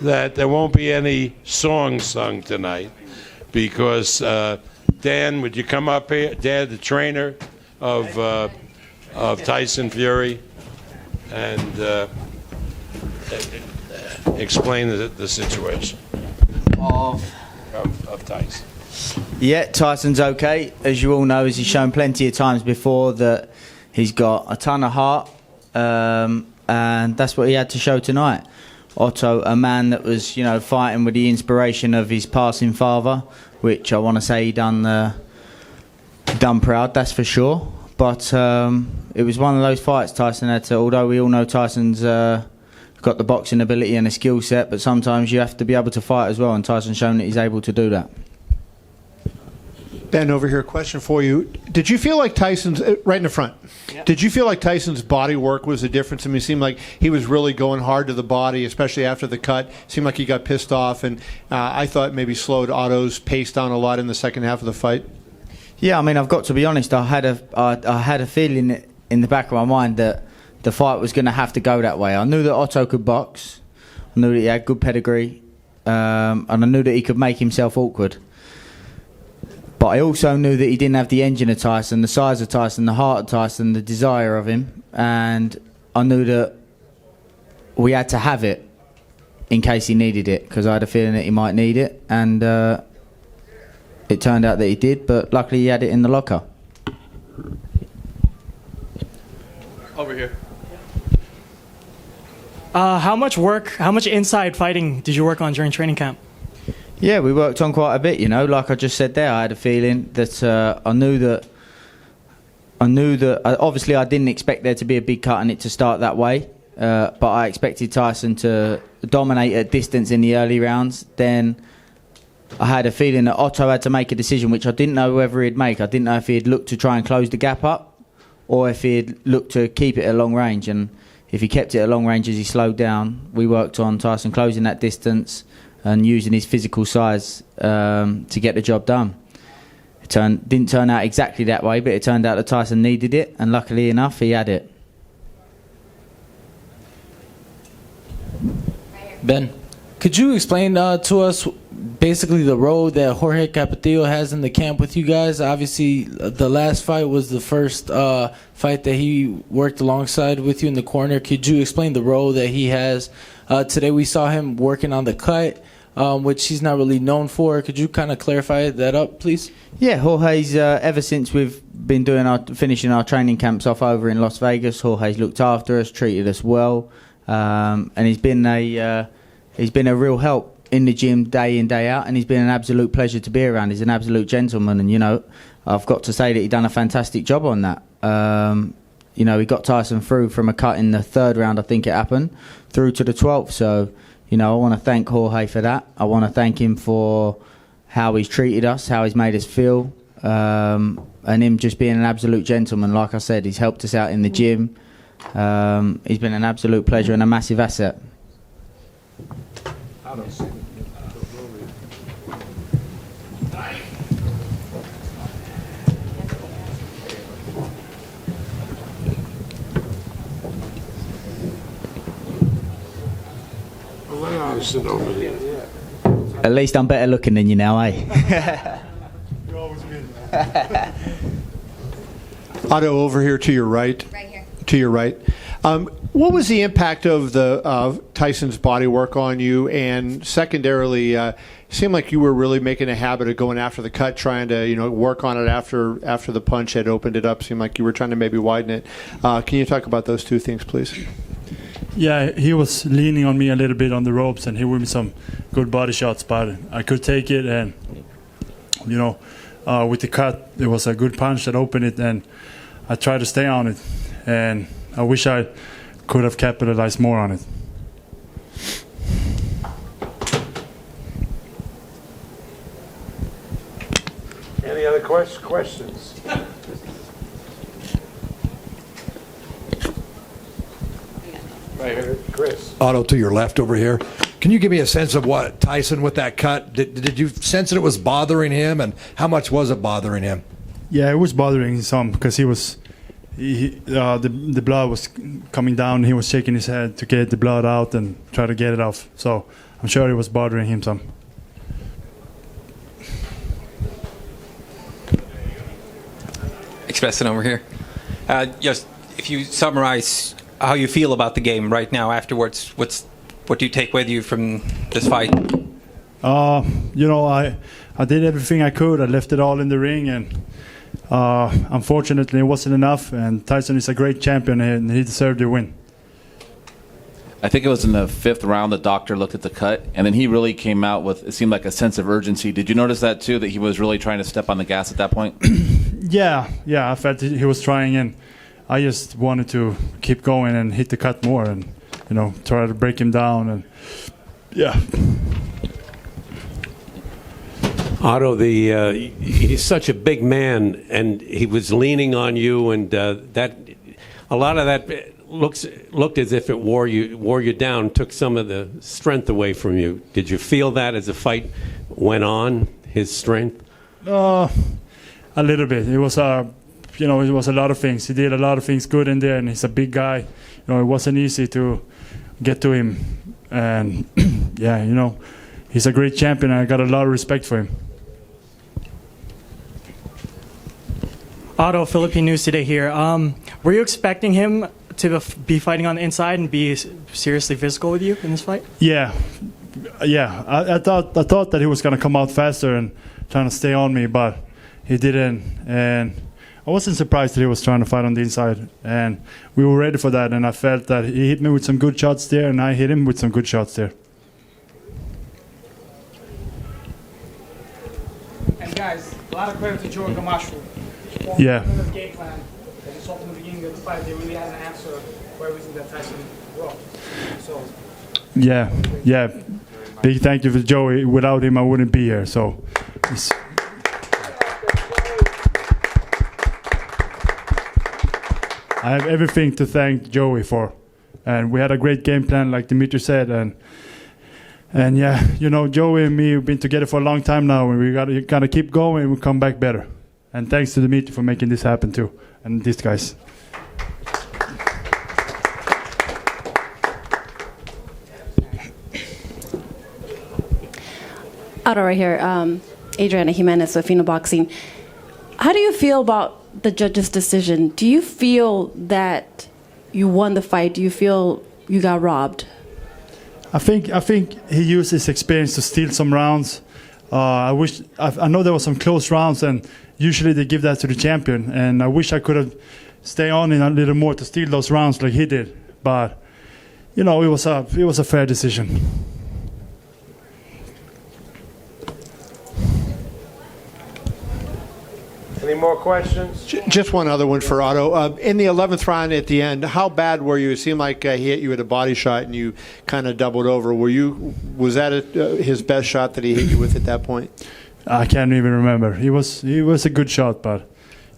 that there won't be any songs sung tonight because Dan, would you come up here? Dan, the trainer of Tyson Fury, and explain the situation of Tyson. Yeah, Tyson's okay. As you all know, as he's shown plenty of times before, that he's got a ton of heart, and that's what he had to show tonight. Otto, a man that was, fighting with the inspiration of his passing father, which I want to say he done proud, that's for sure. But it was one of those fights Tyson had to, although we all know Tyson's got the boxing ability and a skill set, but sometimes you have to be able to fight as well, and Tyson's shown that he's able to do that. Ben, over here, a question for you. Did you feel like Tyson's, right in the front, did you feel like Tyson's body work was the difference? I mean, it seemed like he was really going hard to the body, especially after the cut. It seemed like he got pissed off, and I thought maybe slowed Otto's pace down a lot in the second half of the fight. Yeah, I mean, I've got to be honest, I had a feeling in the back of my mind that the fight was going to have to go that way. I knew that Otto could box, I knew that he had good pedigree, and I knew that he could make himself awkward. But I also knew that he didn't have the engine of Tyson, the size of Tyson, the heart of Tyson, the desire of him. And I knew that we had to have it in case he needed it, because I had a feeling that he might need it. And it turned out that he did, but luckily he had it in the locker. Over here. How much inside fighting did you work on during training camp? Yeah, we worked on quite a bit, like I just said there. I had a feeling that I knew that obviously I didn't expect there to be a big cut and it to start that way, but I expected Tyson to dominate at distance in the early rounds. Then I had a feeling that Otto had to make a decision, which I didn't know whether he'd make. I didn't know if he'd look to try and close the gap up or if he'd look to keep it at long range. And if he kept it at long range as he slowed down, we worked on Tyson closing that distance and using his physical size to get the job done. It didn't turn out exactly that way, but it turned out that Tyson needed it, and luckily enough, he had it. Ben, could you explain to us basically the role that Jorge Capetillo has in the camp with you guys? Obviously, the last fight was the first fight that he worked alongside with you in the corner. Could you explain the role that he has? Today we saw him working on the cut, which he's not really known for. Could you kind of clarify that up, please? Yeah, Jorge's, ever since we've been finishing our training camps off over in Las Vegas, Jorge's looked after us, treated us well, and he's been a real help in the gym day in, day out, and he's been an absolute pleasure to be around. He's an absolute gentleman, and I've got to say that he done a fantastic job on that. He got Tyson through from a cut in the third round, I think it happened, through to the 12th. So, I want to thank Jorge for that. I want to thank him for how he's treated us, how he's made us feel, and him just being an absolute gentleman. Like I said, he's helped us out in the gym. He's been an absolute pleasure and a massive asset. At least I'm better looking than you now, eh? You always win. Otto, over here to your right. Right here. To your right. What was the impact of Tyson's body work on you? And secondarily, it seemed like you were really making a habit of going after the cut, trying to work on it after the punch had opened it up. Seemed like you were trying to maybe widen it. Can you talk about those two things, please? Yeah, he was leaning on me a little bit on the ropes, and he gave me some good body shots, but I could take it, and with the cut, it was a good punch that opened it, and I tried to stay on it, and I wish I could have capitalized more on it. Any other questions? Right here, Chris. Otto, to your left over here. Can you give me a sense of what Tyson with that cut? Did you sense that it was bothering him, and how much was it bothering him? Yeah, it was bothering him some because the blood was coming down. He was shaking his head to get the blood out and try to get it off. So I'm sure it was bothering him some. Expressing over here. Just if you summarize how you feel about the game right now afterwards, what do you take with you from this fight? I did everything I could. I left it all in the ring, and unfortunately, it wasn't enough. And Tyson is a great champion, and he deserved the win. I think it was in the 5th round the doctor looked at the cut, and then he really came out with, it seemed like a sense of urgency. Did you notice that too, that he was really trying to step on the gas at that point? Yeah, I felt he was trying, and I just wanted to keep going and hit the cut more, and try to break him down, and yeah. Otto, he's such a big man, and he was leaning on you, and that a lot of that looked as if it wore you down, took some of the strength away from you. Did you feel that as the fight went on, his strength? A little bit. It was it was a lot of things. He did a lot of things good in there, and he's a big guy. It wasn't easy to get to him, and yeah, he's a great champion, and I got a lot of respect for him. Otto, Philippine News Today here. Were you expecting him to be fighting on the inside and be seriously physical with you in this fight? Yeah. I thought that he was going to come out faster and trying to stay on me, but he didn't. And I wasn't surprised that he was trying to fight on the inside. And we were ready for that. And I felt that he hit me with some good shots there, and I hit him with some good shots there. And guys, a lot of credit to Joe Gamache. Yeah. The game plan. As you saw from the beginning of the fight, they really had an answer for everything that Tyson wrote. So. Yeah. Big thank you for Joey. Without him, I wouldn't be here. So. I have everything to thank Joey for, and we had a great game plan, like Dimitri said, and yeah, Joey and me have been together for a long time now, and we gotta keep going and we'll come back better. And thanks to Dimitri for making this happen too, and these guys. Otto right here, Adriana Jimenez with Fino Boxing. How do you feel about the judge's decision? Do you feel that you won the fight? Do you feel you got robbed? I think he used his experience to steal some rounds. I know there were some close rounds, and usually they give that to the champion. And I wish I could have stayed on in a little more to steal those rounds like he did. But it was a fair decision. Any more questions? Just one other one for Otto. In the 11th round at the end, how bad were you? It seemed like he hit you with a body shot and you kind of doubled over. Was that his best shot that he hit you with at that point? I can't even remember. He was a good shot, but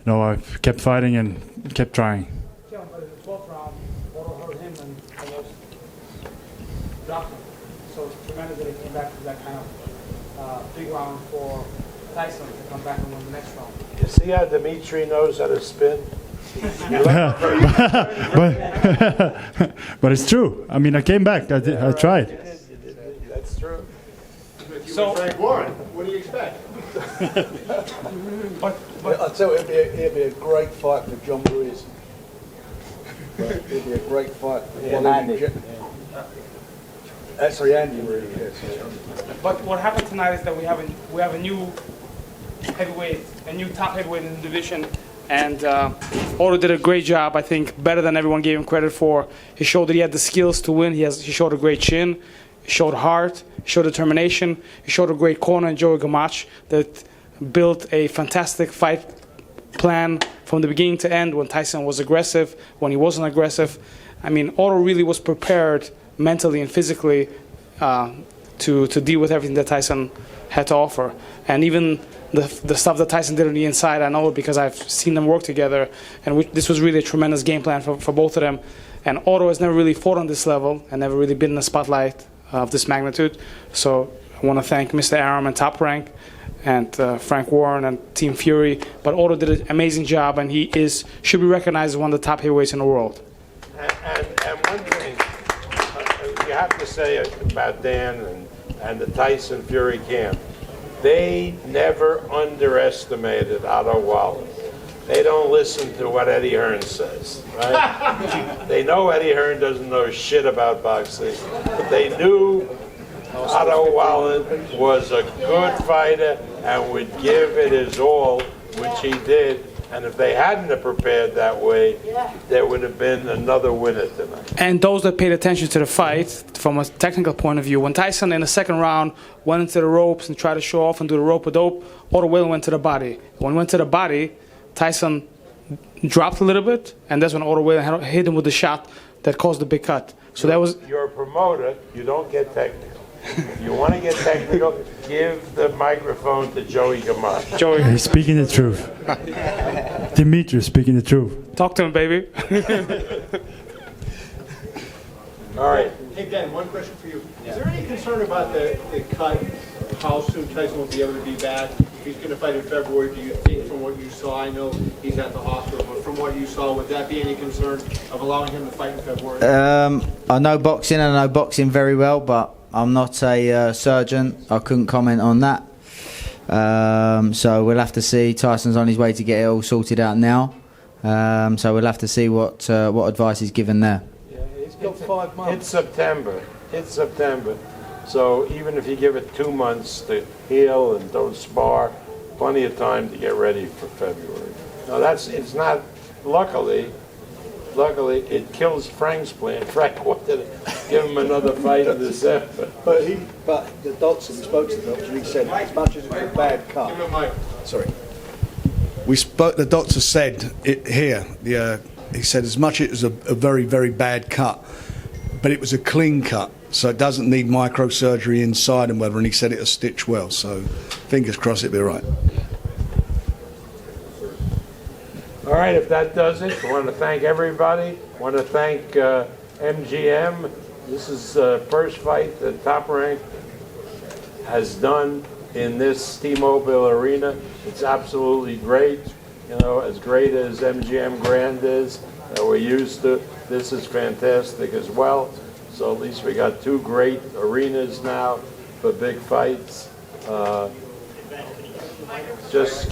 I kept fighting and kept trying. Yeah, but in the 12th round, Otto hurt him and almost dropped him. So it's tremendous that he came back to that kind of big round for Tyson to come back and win the next round. You see how Dimitri knows how to spin? But it's true. I mean, I came back. I tried. That's true. So, Frank Warren, what do you expect? I'll tell you, it'd be a great fight for John Ruiz. It'd be a great fight. Andy. Actually, Andy really is. But what happened tonight is that we have a new heavyweight, a new top heavyweight in the division, and Otto did a great job. I think better than everyone gave him credit for. He showed that he had the skills to win. He showed a great chin. He showed heart. He showed determination. He showed a great corner in Joey Gamache that built a fantastic fight plan from the beginning to end. When Tyson was aggressive, when he wasn't aggressive, I mean, Otto really was prepared mentally and physically to deal with everything that Tyson had to offer. And even the stuff that Tyson did on the inside, I know because I've seen them work together, and this was really a tremendous game plan for both of them. And Otto has never really fought on this level and never really been in the spotlight of this magnitude. So I want to thank Mr. Aram and Top Rank and Frank Warren and Team Fury. But Otto did an amazing job, and he should be recognized as one of the top heavyweights in the world. And one thing you have to say about Dan, and and the Tyson Fury camp, they never underestimated Otto Wallin. They don't listen to what Eddie Hearn says, right? They know Eddie Hearn doesn't know shit about boxing. They knew Otto Wallin was a good fighter and would give it his all, which he did. And if they hadn't have prepared that way, there would have been another winner tonight. And those that paid attention to the fight, from a technical point of view, when Tyson in the second round went into the ropes and tried to show off and do the rope-a-dope, Otto Wallin went to the body. When he went to the body, Tyson dropped a little bit, and that's when Otto Wallin hit him with the shot that caused the big cut. So that was. You're a promoter, you don't get technical. If you want to get technical, give the microphone to Joey Gamad. Joey. He's speaking the truth. Dimitri speaking the truth. Talk to him, baby. All right. Hey, Dan, one question for you. Is there any concern about the cut, how soon Tyson will be able to be back? If he's going to fight in February, do you think from what you saw, I know he's at the hospital, but from what you saw, would that be any concern of allowing him to fight in February? I know boxing and I know boxing very well, but I'm not a surgeon. I couldn't comment on that. So we'll have to see. Tyson's on his way to get it all sorted out now. So we'll have to see what advice is given there. He's got 5 months. It's September. It's September. So even if you give it 2 months to heal and don't spar, plenty of time to get ready for February. No, it's not, luckily, it kills Frank's plan. Frank wanted to give him another fight in December. But the doctor, we spoke to the doctor, he said as much as it was a bad cut. Sorry. The doctor said it here. He said as much as it was a very, very bad cut, but it was a clean cut, so it doesn't need microsurgery inside and whether. And he said it'll stitch well. So fingers crossed it'll be all right. All right, if that does it, I want to thank everybody. I want to thank MGM. This is the first fight that Top Rank has done in this T-Mobile Arena. It's absolutely great. You know, as great as MGM Grand is, that we're used to, this is fantastic as well. So at least we got 2 great arenas now for big fights. Just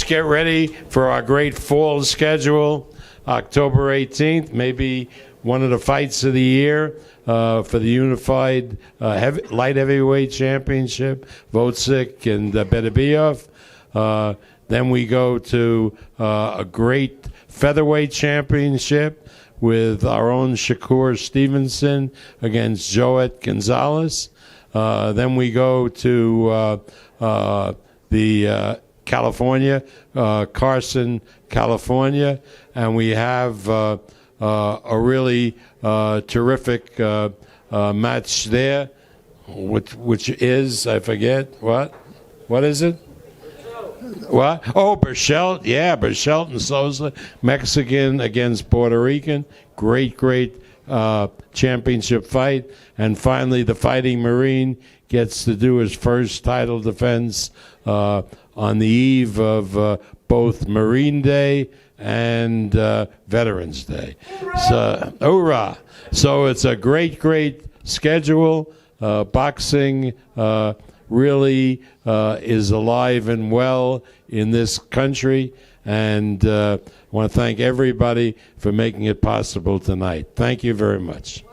get ready for our great fall schedule. October 18th, maybe one of the fights of the year for the Unified Light Heavyweight Championship, Votsik and Beterbiev. Then we go to a great featherweight championship with our own Shakur Stevenson against Joet Gonzalez. Then we go to the California, Carson, California, and we have a really terrific match there, which is, I forget, what is it? What? Oh, Berchelt, yeah, Berchelt and Sosa, Mexican against Puerto Rican, great championship fight, and finally the Fighting Marine gets to do his first title defense on the eve of both Marine Day and Veterans Day. So, hoorah! So it's a great schedule. Boxing really is alive and well in this country, and I want to thank everybody for making it possible tonight. Thank you very much.